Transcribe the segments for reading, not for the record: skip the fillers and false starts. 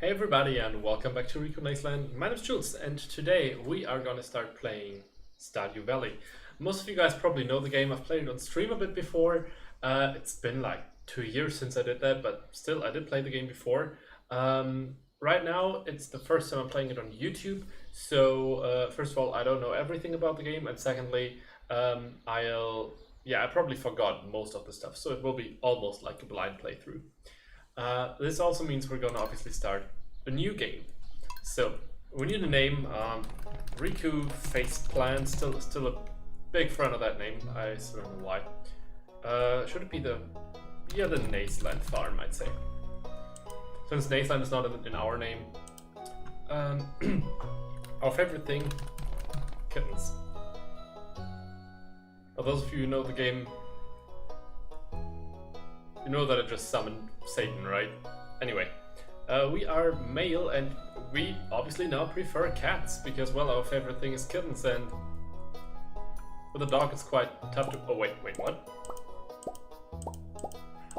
Hey everybody and welcome back to RikuNaceLand. My name's Jules and today we are gonna start playing Stardew Valley. Most of you guys probably know the game. I've played it on stream a bit before. It's been like 2 years since I did that, but still I did play the game before. Right now it's the first time I'm playing it on YouTube, so first of all I don't know everything about the game, and secondly I probably forgot most of the stuff, so it will be almost like a blind playthrough. This also means we're gonna obviously start a new game. So we need a name. Riku Faceplant, still a big fan of that name. I still don't know why. Should it be the Naceland farm? I'd say. Since Naceland is not in our name. Our favorite thing, kittens. For those of you who know the game, you know that it just summoned Satan, right? Anyway, we are male and we obviously now prefer cats because, well, our favorite thing is kittens, and with a dog it's quite tough to... Oh, wait, what?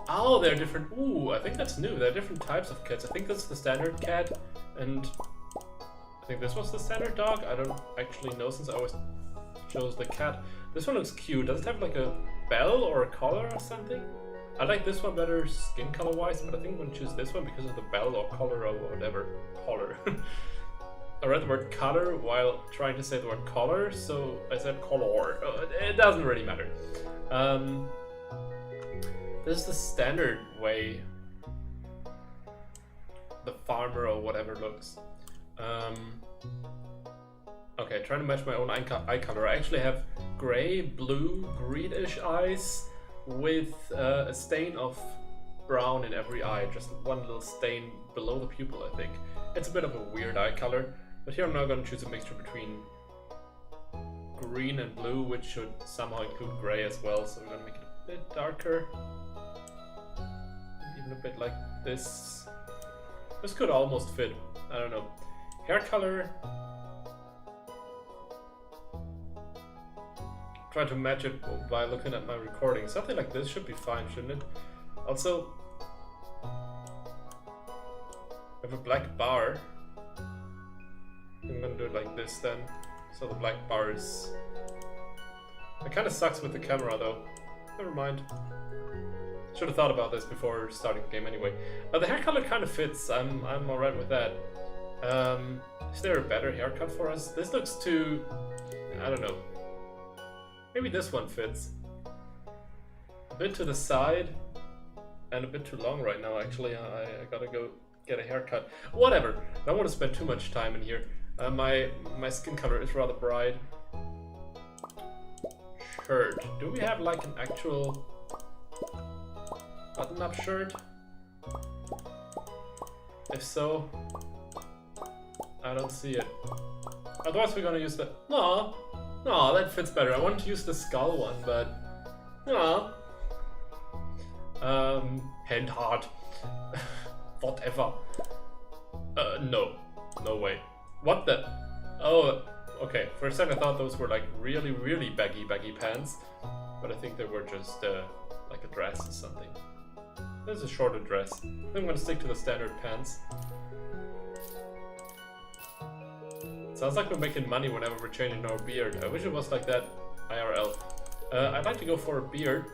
Oh, they're different... Ooh, I think that's new. There are different types of cats. I think that's the standard cat, and I think this was the standard dog. I don't actually know since I always chose the cat. This one looks cute. Does it have like a bell or a collar or something? I like this one better skin color wise, but I think I'm gonna choose this one because of the bell or collar or whatever. Collar. I read the word color while trying to say the word collar, so I said color. It doesn't really matter. This is the standard way the farmer or whatever looks. Okay, trying to match my own eye color. I actually have gray, blue, greenish eyes, with a stain of brown in every eye, just one little stain below the pupil, I think. It's a bit of a weird eye color, but here I'm now going to choose a mixture between green and blue, which should somehow include gray as well, so we're going to make it a bit darker. Even a bit like this. This could almost fit, I don't know. Hair color... Try to match it by looking at my recording. Something like this should be fine, shouldn't it? Also, I have a black bar. I'm gonna do it like this then. So the black bar is... It kind of sucks with the camera though. Never mind. Should have thought about this before starting the game anyway. The hair color kind of fits. I'm alright with that. Is there a better haircut for us? This looks too... I don't know. Maybe this one fits. A bit to the side and a bit too long right now, actually. I gotta go get a haircut. Whatever. I don't want to spend too much time in here. My skin color is rather bright. Shirt. Do we have like an actual button-up shirt? If so, I don't see it. Otherwise we're gonna use the... No, that fits better. I wanted to use the skull one, but... No. Hand heart. Whatever. No. No way. What the... Oh, okay. For a second I thought those were like really, really baggy pants. But I think they were just like a dress or something. This is a shorter dress. I think I'm gonna stick to the standard pants. Sounds like we're making money whenever we're changing our beard. I wish it was like that IRL. I'd like to go for a beard.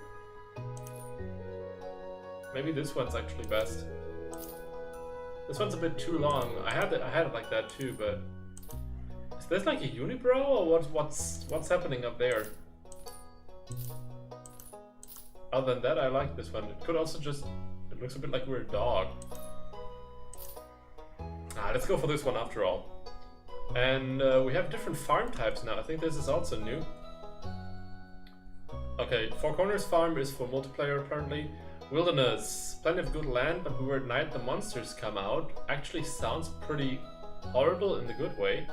Maybe this one's actually best. This one's a bit too long. I had it like that too, but is this like a unibrow or what's happening up there? Other than that, I like this one. It could also just... It looks a bit like we're a dog. Let's go for this one after all. And we have different farm types now. I think this is also new. Okay, Four Corners Farm is for multiplayer apparently. Wilderness, plenty of good land, but we were at night the monsters come out. Actually sounds pretty horrible in the good way.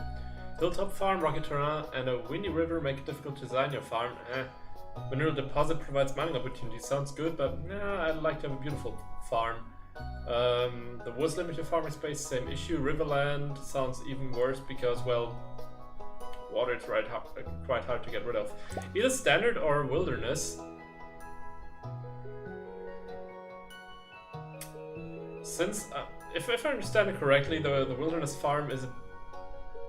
Hilltop Farm, rocky terrain, and a windy river make it difficult to design your farm. Mineral deposit provides mining opportunities. Sounds good, but I'd like to have a beautiful farm. The woods limit your farming space, same issue. Riverland sounds even worse because, well, water is quite hard to get rid of. Either standard or wilderness. Since if I understand it correctly, the wilderness farm is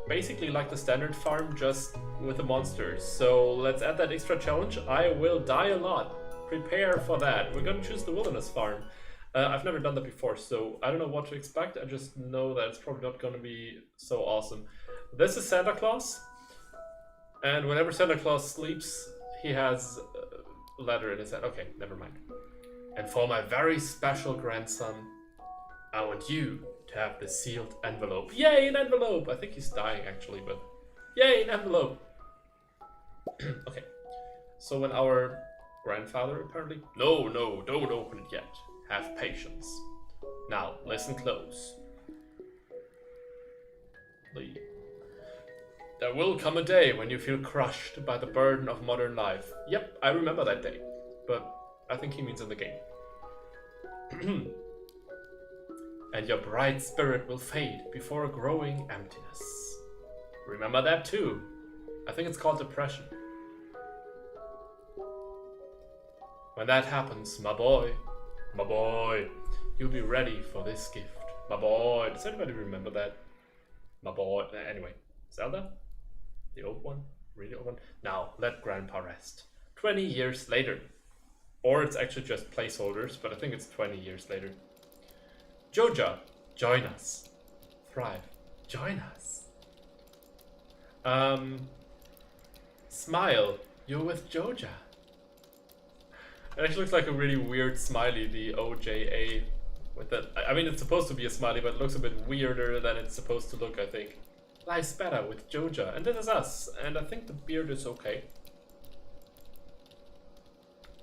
basically like the standard farm, just with the monsters. So let's add that extra challenge. I will die a lot. Prepare for that. We're gonna choose the wilderness farm. I've never done that before, so I don't know what to expect. I just know that it's probably not gonna be so awesome. This is Santa Claus, and whenever Santa Claus sleeps, he has a letter in his head. Okay, never mind. And for my very special grandson, I want you to have the sealed envelope. Yay, an envelope! I think he's dying actually, but yay, an envelope! Okay, so when our grandfather apparently... No, don't open it yet. Have patience. Now, listen close. There will come a day when you feel crushed by the burden of modern life. Yep, I remember that day, but I think he means in the game. And your bright spirit will fade before a growing emptiness. Remember that too. I think it's called depression. When that happens, my boy, you'll be ready for this gift. My boy, does anybody remember that? My boy, anyway, Zelda? The old one? Really old one? Now, let Grandpa rest. 20 years later. Or it's actually just placeholders, but I think it's 20 years later. Joja, join us. Thrive, join us. Smile, you're with Joja. It actually looks like a really weird smiley, the OJA. With that, I mean, it's supposed to be a smiley, but it looks a bit weirder than it's supposed to look, I think. Life's better with Joja, and this is us, and I think the beard is okay.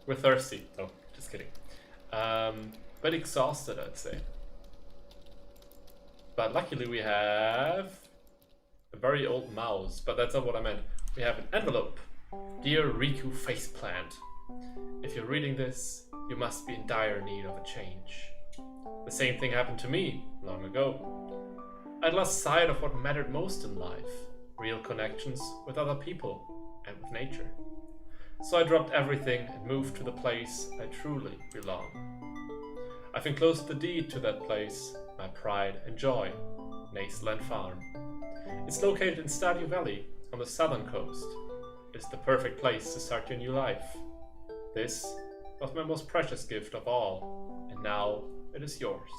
We're thirsty. Oh, just kidding. But exhausted, I'd say. But luckily we have a very old mouse, but that's not what I meant. We have an envelope. Dear Riku Faceplant, if you're reading this, you must be in dire need of a change. The same thing happened to me long ago. I'd lost sight of what mattered most in life, real connections with other people and with nature. So I dropped everything and moved to the place I truly belong. I've enclosed the deed to that place, my pride and joy, RikuNaceLand Farm. It's located in Stardew Valley on the southern coast. It's the perfect place to start your new life. This was my most precious gift of all, and now it is yours.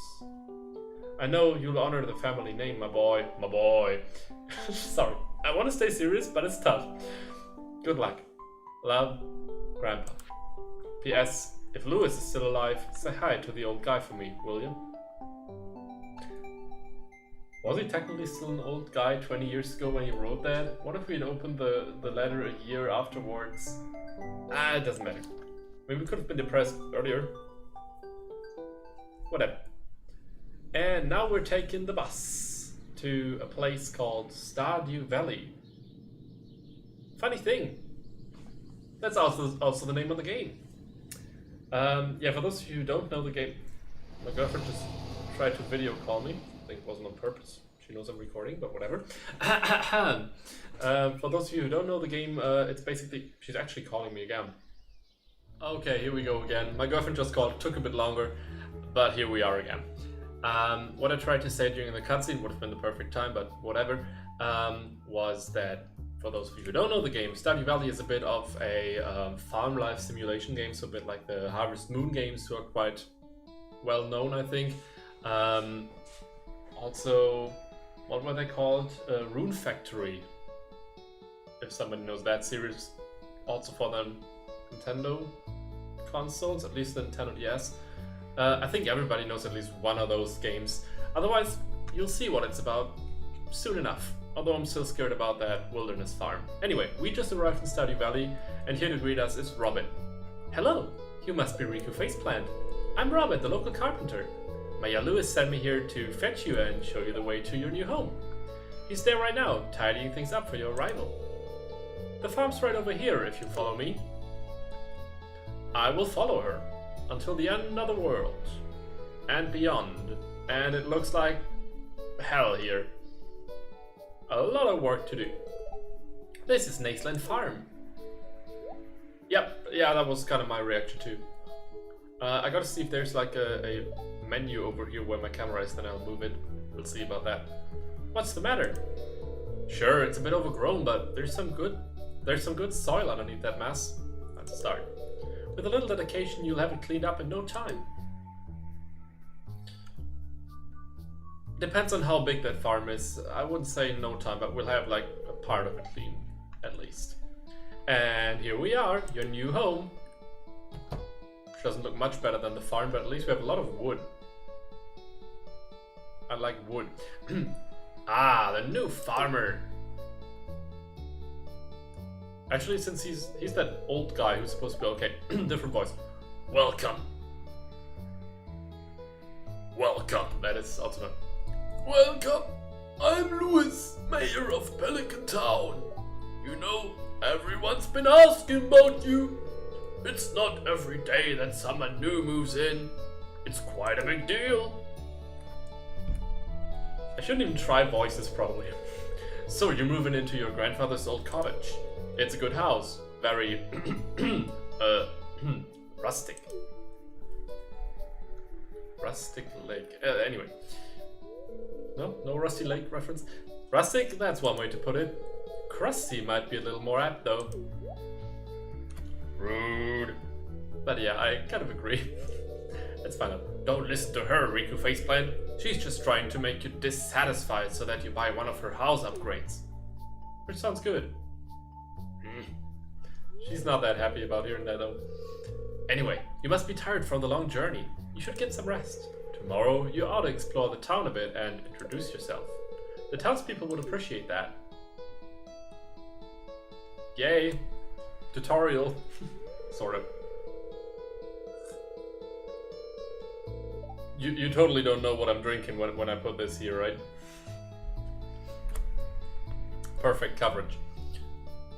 I know you'll honor the family name, my boy. My boy. Sorry, I want to stay serious, but it's tough. Good luck. Love, Grandpa. P.S. If Lewis is still alive, say hi to the old guy for me, will you? Was he technically still an old guy 20 years ago when he wrote that? What if we'd opened the letter a year afterwards? It doesn't matter. Maybe we could have been depressed earlier. Whatever. And now we're taking the bus to a place called Stardew Valley. Funny thing, that's also the name of the game. Yeah, for those of you who don't know the game, my girlfriend just tried to video call me. I think it wasn't on purpose. She knows I'm recording, but whatever. For those of you who don't know the game, it's basically... She's actually calling me again. Okay, here we go again. My girlfriend just called. Took a bit longer, but here we are again. What I tried to say during the cutscene would have been the perfect time, but whatever, was that for those of you who don't know the game, Stardew Valley is a bit of a farm life simulation game, so a bit like the Harvest Moon games, who are quite well known, I think. Also, what were they called? Rune Factory, if somebody knows that series, also for the Nintendo consoles, at least the Nintendo DS. I think everybody knows at least one of those games. Otherwise, you'll see what it's about soon enough. Although I'm still scared about that wilderness farm. Anyway, we just arrived in Stardew Valley, and here to greet us is Robin. Hello, you must be Riku Faceplant. I'm Robin, the local carpenter. Maya Lewis sent me here to fetch you and show you the way to your new home. He's there right now, tidying things up for your arrival. The farm's right over here if you follow me. I will follow her until the end of the world and beyond. And it looks like hell here. A lot of work to do. This is RikuNaceLand Farm. Yep, yeah, that was kind of my reaction too. I gotta see if there's like a menu over here where my camera is, then I'll move it. We'll see about that. What's the matter? Sure, it's a bit overgrown, but there's some good soil underneath that mess. Let's start. With a little dedication, you'll have it cleaned up in no time. Depends on how big that farm is. I wouldn't say no time, but we'll have like a part of it clean, at least. And here we are, your new home. Which doesn't look much better than the farm, but at least we have a lot of wood. I like wood. Ah, the new farmer. Actually, since he's that old guy who's supposed to be okay, different voice. Welcome. Welcome. That is ultimate. Welcome. I'm Louis, mayor of Pelican Town. You know, everyone's been asking about you. It's not every day that someone new moves in. It's quite a big deal. I shouldn't even try voices, probably. So you're moving into your grandfather's old cottage. It's a good house. Very, rustic. Rustic lake. Anyway. No rusty lake reference. Rustic, that's one way to put it. Crusty might be a little more apt, though. Rude. But yeah, I kind of agree. Let's find out. Don't listen to her, Riku Faceplant. She's just trying to make you dissatisfied so that you buy one of her house upgrades. Which sounds good. She's not that happy about hearing that though. Anyway, you must be tired from the long journey. You should get some rest. Tomorrow, you ought to explore the town a bit and introduce yourself. The townspeople would appreciate that. Yay! Tutorial. Sort of. You totally don't know what I'm drinking when I put this here, right? Perfect coverage.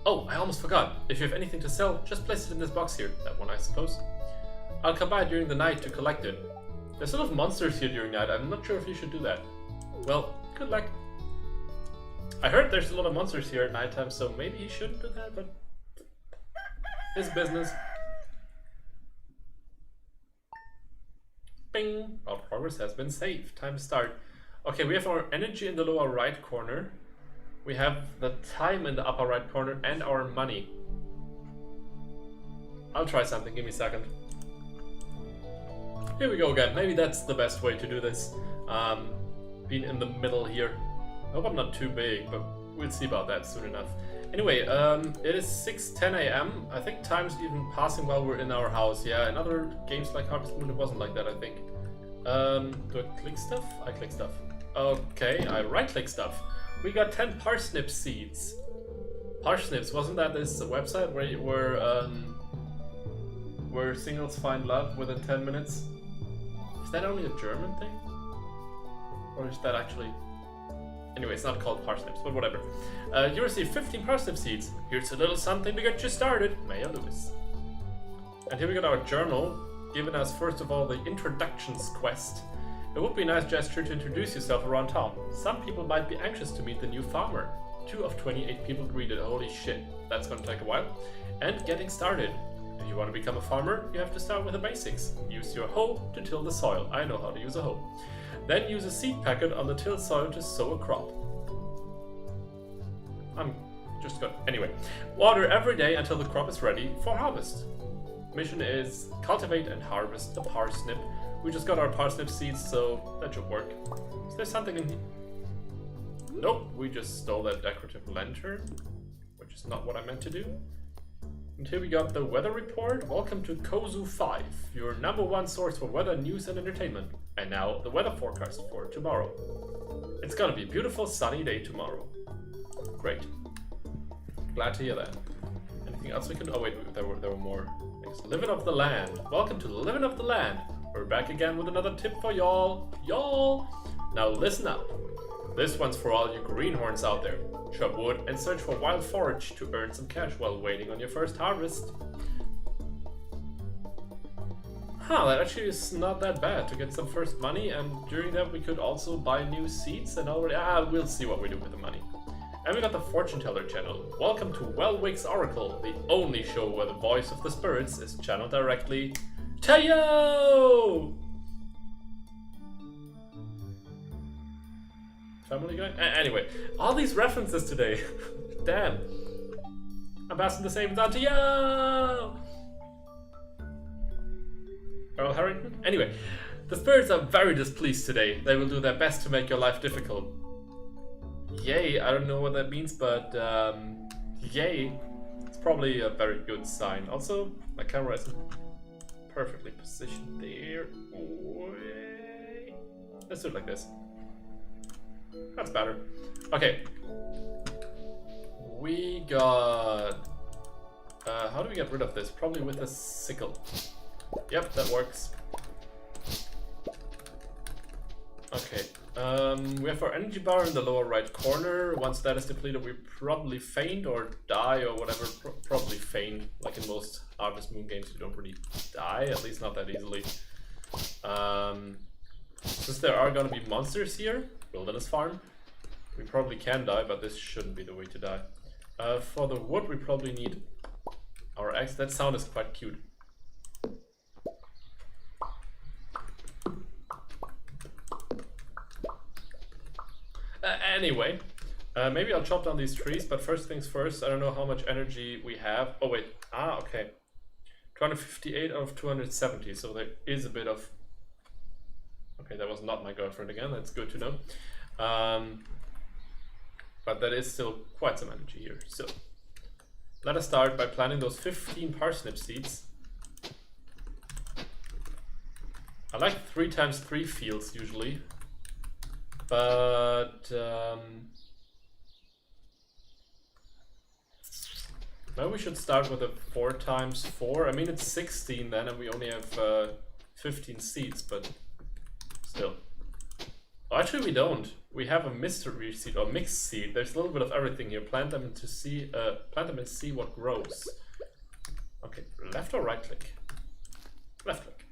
Oh, I almost forgot. If you have anything to sell, just place it in this box here. That one, I suppose. I'll come by during the night to collect it. There's a lot of monsters here during night. I'm not sure if you should do that. Well, good luck. I heard there's a lot of monsters here at nighttime, so maybe you shouldn't do that, but it's business. Bing! Our progress has been saved. Time to start. Okay, we have our energy in the lower right corner. We have the time in the upper right corner and our money. I'll try something, give me a second. Here we go again. Maybe that's the best way to do this. Being in the middle here. I hope I'm not too big, but we'll see about that soon enough. Anyway, it is 6:10 a.m. I think time's even passing while we're in our house. Yeah, in other games like Harvest Moon it wasn't like that, I think. Do I click stuff? I click stuff. Okay, I right click stuff. We got 10 parsnip seeds. Parsnips, wasn't that this website where singles find love within 10 minutes? Is that only a German thing? Or is that actually... Anyway, it's not called parsnips, but whatever. You receive 15 parsnip seeds. Here's a little something to get you started. Mayor Lewis. And here we got our journal, giving us first of all the introductions quest. It would be a nice gesture to introduce yourself around town. Some people might be anxious to meet the new farmer. 2 of 28 people greeted. Holy shit, that's gonna take a while. And getting started. If you want to become a farmer, you have to start with the basics. Use your hoe to till the soil. I know how to use a hoe. Then use a seed packet on the tilled soil to sow a crop. I'm just gonna... Anyway. Water every day until the crop is ready for harvest. Mission is cultivate and harvest the parsnip. We just got our parsnip seeds, so that should work. Is there something in here? Nope, we just stole that decorative lantern, which is not what I meant to do. And here we got the weather report. Welcome to Kozu 5, your #1 source for weather, news and entertainment. And now the weather forecast for tomorrow. It's gonna be a beautiful sunny day tomorrow. Great. Glad to hear that. Anything else we can... Oh wait, there were more things. Living of the Land. Welcome to Living of the Land. We're back again with another tip for y'all. Now listen up. This one's for all you greenhorns out there. Chop wood and search for wild forage to earn some cash while waiting on your first harvest. That actually is not that bad to get some first money, and during that we could also buy new seeds and already... we'll see what we do with the money. And we got the Fortune Teller channel. Welcome to Welwick's Oracle, the only show where the voice of the spirits is channeled directly to you! Family Guy? Anyway, all these references today. Damn. I'm passing the same down to you! Earl Harrington? Anyway, the spirits are very displeased today. They will do their best to make your life difficult. Yay, I don't know what that means, but yay. It's probably a very good sign. Also, my camera isn't perfectly positioned there. Let's do it like this. That's better. Okay. We got... how do we get rid of this? Probably with a sickle. Yep, that works. Okay. We have our energy bar in the lower right corner. Once that is depleted, we probably faint or die or whatever. Probably faint. Like in most Harvest Moon games, you don't really die. At least not that easily. Since there are gonna be monsters here, Wilderness Farm, we probably can die, but this shouldn't be the way to die. For the wood, we probably need our axe. That sound is quite cute. Anyway, maybe I'll chop down these trees, but first things first, I don't know how much energy we have. Oh wait, okay. 258 out of 270, so there is a bit of... Okay, that was not my girlfriend again, that's good to know. But that is still quite some energy here. So, let us start by planting those 15 parsnip seeds. I like 3 times 3 fields usually. But maybe we should start with a 4 times 4. I mean, it's 16 then, and we only have 15 seeds, but still. Oh, actually, we don't. We have a mystery seed or mixed seed. There's a little bit of everything here. Plant them to see. Plant them and see what grows. Okay, left or right click? Left click.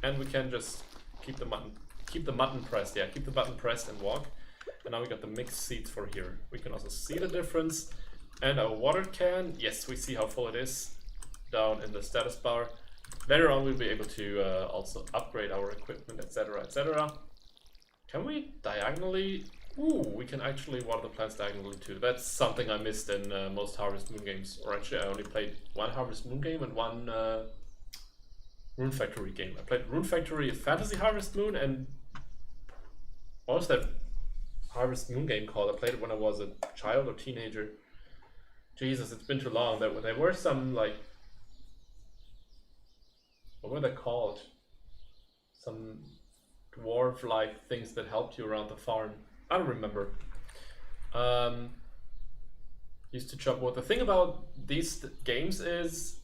And we can just keep the button. Keep the button pressed, yeah, keep the button pressed and walk. And now we got the mixed seeds for here. We can also see the difference. And our water can, yes, we see how full it is down in the status bar. Later on we'll be able to also upgrade our equipment, etc, etc. Can we diagonally? Ooh, we can actually water the plants diagonally too. That's something I missed in most Harvest Moon games. Or actually I only played 1 Harvest Moon game and 1 Rune Factory game. I played Rune Factory Fantasy Harvest Moon, and what was that Harvest Moon game called? I played it when I was a child or teenager. Jesus, it's been too long. There were some, like... What were they called? Some dwarf-like things that helped you around the farm. I don't remember. Used to chop wood. The thing about these games is...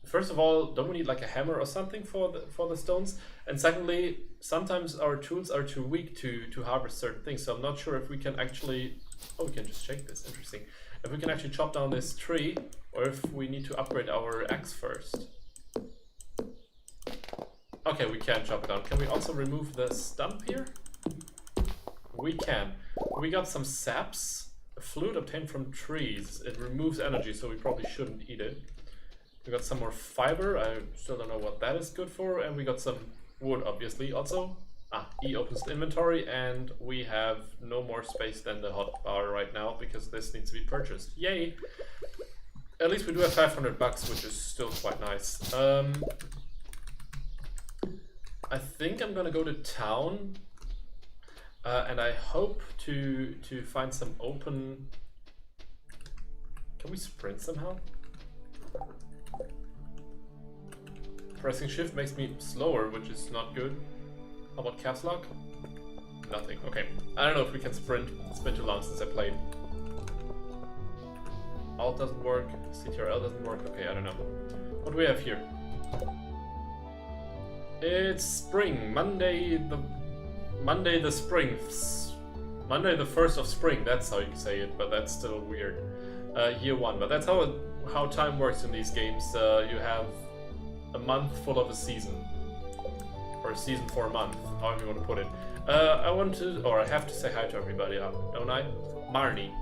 First of all, don't we need like a hammer or something for the stones? And secondly, sometimes our tools are too weak to harvest certain things. So I'm not sure if we can actually... Oh, we can just shake this. Interesting. If we can actually chop down this tree, or if we need to upgrade our axe first. Okay, we can chop it down. Can we also remove the stump here? We can. We got some saps. A flute obtained from trees. It removes energy, so we probably shouldn't eat it. We got some more fiber. I still don't know what that is good for. And we got some wood, obviously, also. E opens the inventory, and we have no more space than the hot bar right now, because this needs to be purchased. Yay! At least we do have 500 bucks, which is still quite nice. I think I'm gonna go to town, and I hope to find some open... Can we sprint somehow? Pressing shift makes me slower, which is not good. How about caps lock? Nothing. Okay. I don't know if we can sprint. It's been too long since I played. Alt doesn't work. CTRL doesn't work. Okay, I don't know. What do we have here? It's spring. Monday the spring. Monday the 1st of spring. That's how you say it, but that's still weird. Year 1. But that's how time works in these games. You have a month full of a season, or a season for a month, however you want to put it. I have to say hi to everybody, don't I? Marnie.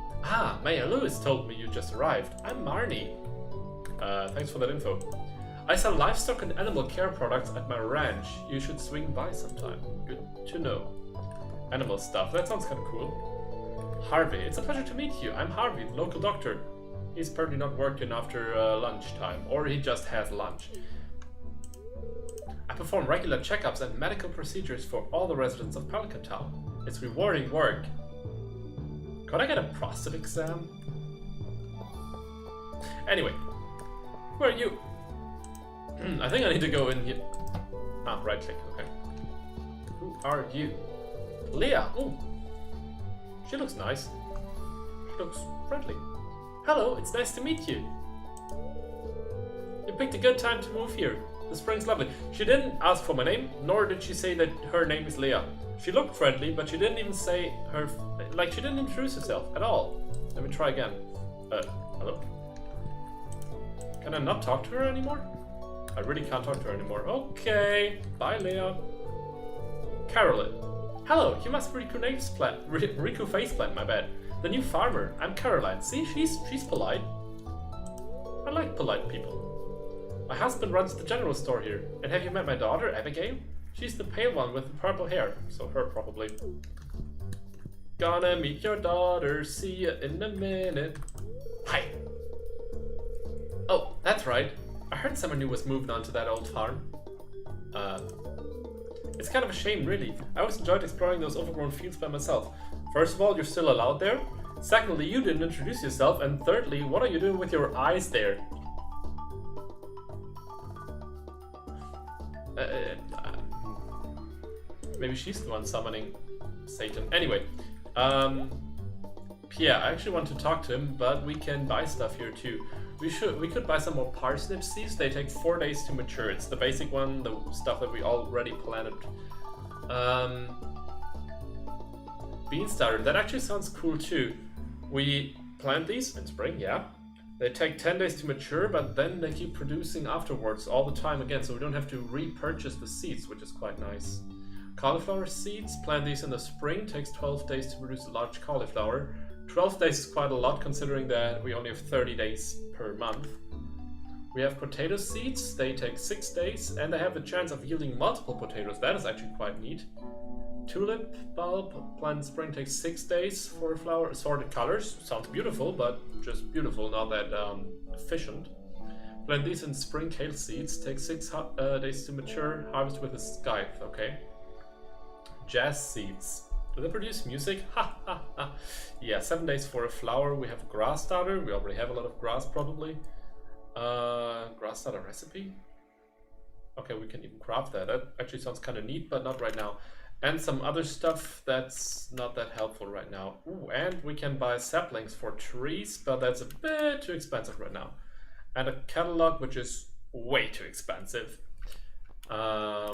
Maya Lewis told me you just arrived. I'm Marnie. Thanks for that info. I sell livestock and animal care products at my ranch. You should swing by sometime. Good to know. animal stuff. That sounds kind of cool. Harvey, it's a pleasure to meet you. I'm Harvey, the local doctor. He's probably not working after lunchtime, or he just has lunch. I perform regular checkups and medical procedures for all the residents of Pelican Town. It's rewarding work. Could I get a prostate exam? Anyway, who are you? I think I need to go in here. Ah, right click, okay. Who are you? Leah! Ooh! She looks nice. She looks friendly. Hello, it's nice to meet you. You picked a good time to move here. The spring's lovely. She didn't ask for my name, nor did she say that her name is Leah. She looked friendly, but she didn't even say her... Like, she didn't introduce herself at all. Let me try again. Hello? Can I not talk to her anymore? I really can't talk to her anymore. Okay. Bye, Leah. Carolyn. Hello, you must be Riku Faceplant, my bad. The new farmer. I'm Caroline. See, she's polite. I like polite people. My husband runs the general store here. And have you met my daughter, Abigail? She's the pale one with the purple hair. So her, probably. Gonna meet your daughter. See ya in a minute. Hi. Oh, that's right. I heard someone new was moved on to that old farm. It's kind of a shame, really. I always enjoyed exploring those overgrown fields by myself. First of all, you're still allowed there. Secondly, you didn't introduce yourself. And thirdly, what are you doing with your eyes there? Maybe she's the one summoning Satan. Anyway, yeah, I actually want to talk to him, but we can buy stuff here too. We could buy some more parsnip seeds. They take 4 days to mature. It's the basic one, the stuff that we already planted. Bean starter, that actually sounds cool too. We plant these in spring, yeah. They take 10 days to mature, but then they keep producing afterwards all the time again, so we don't have to repurchase the seeds, which is quite nice. Cauliflower seeds, plant these in the spring, takes 12 days to produce a large cauliflower. 12 days is quite a lot considering that we only have 30 days per month. We have potato seeds, they take 6 days, and they have the chance of yielding multiple potatoes. That is actually quite neat. Tulip bulb, plant in spring, takes 6 days for a flower. Assorted colors, sounds beautiful, but just beautiful, not that efficient. Plant these in spring. Kale seeds, take 6 days to mature. Harvest with a scythe, okay. Jazz seeds. Do they produce music? Ha ha ha. Yeah, 7 days for a flower. We have a grass starter. We already have a lot of grass probably. Grass starter recipe. Okay, we can even craft that. That actually sounds kind of neat, but not right now. And some other stuff that's not that helpful right now. Ooh, and we can buy saplings for trees, but that's a bit too expensive right now. And a catalog, which is way too expensive.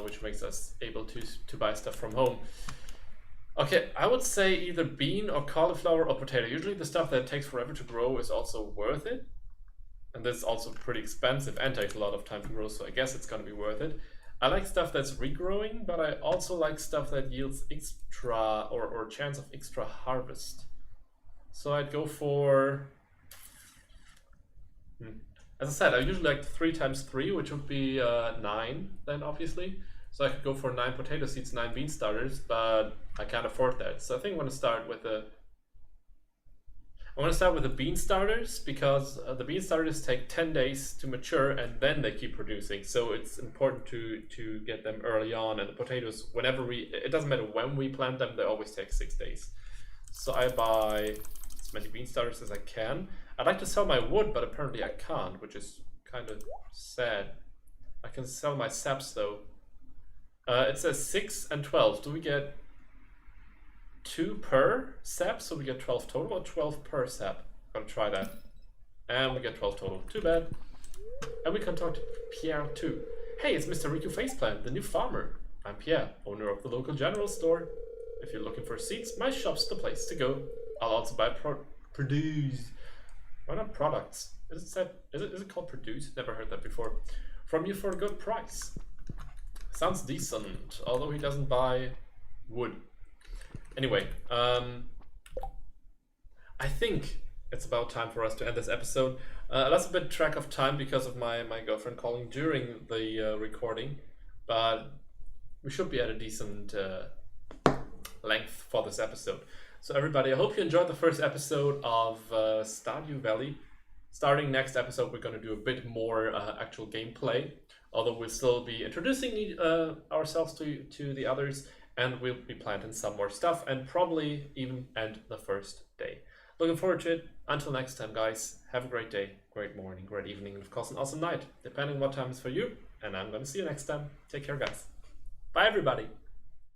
Which makes us able to buy stuff from home. Okay, I would say either bean or cauliflower or potato. Usually the stuff that takes forever to grow is also worth it. And this is also pretty expensive and takes a lot of time to grow, so I guess it's gonna be worth it. I like stuff that's regrowing, but I also like stuff that yields extra or chance of extra harvest. So I'd go for... As I said, I usually like 3 times 3, which would be 9 then, obviously. So I could go for 9 potato seeds, 9 bean starters, but I can't afford that. So I think I'm going to start with the... bean starters, because the bean starters take 10 days to mature and then they keep producing. So it's important to get them early on. And the potatoes, whenever it doesn't matter when we plant them, they always take 6 days. So I buy as many bean starters as I can. I'd like to sell my wood, but apparently I can't, which is kind of sad. I can sell my saps though. It says 6 and 12. Do we get 2 per sap, so we get 12 total, or 12 per sap? Gonna try that. And we get 12 total. Too bad. And we can talk to Pierre too. Hey, it's Mr. Riku Faceplant, the new farmer. I'm Pierre, owner of the local general store. If you're looking for seeds, my shop's the place to go. I'll also buy produce. Why not products? Is it called produce? Never heard that before. From you for a good price. Sounds decent, although he doesn't buy wood. Anyway, I think it's about time for us to end this episode. I lost a bit track of time because of my girlfriend calling during the recording, but we should be at a decent length for this episode. So everybody, I hope you enjoyed the first episode of Stardew Valley. Starting next episode, we're going to do a bit more actual gameplay, although we'll still be introducing ourselves to the others, and we'll be planting some more stuff, and probably even end the first day. Looking forward to it. Until next time, guys, have a great day, great morning, great evening, and of course an awesome night, depending on what time it's for you, and I'm going to see you next time. Take care, guys. Bye, everybody.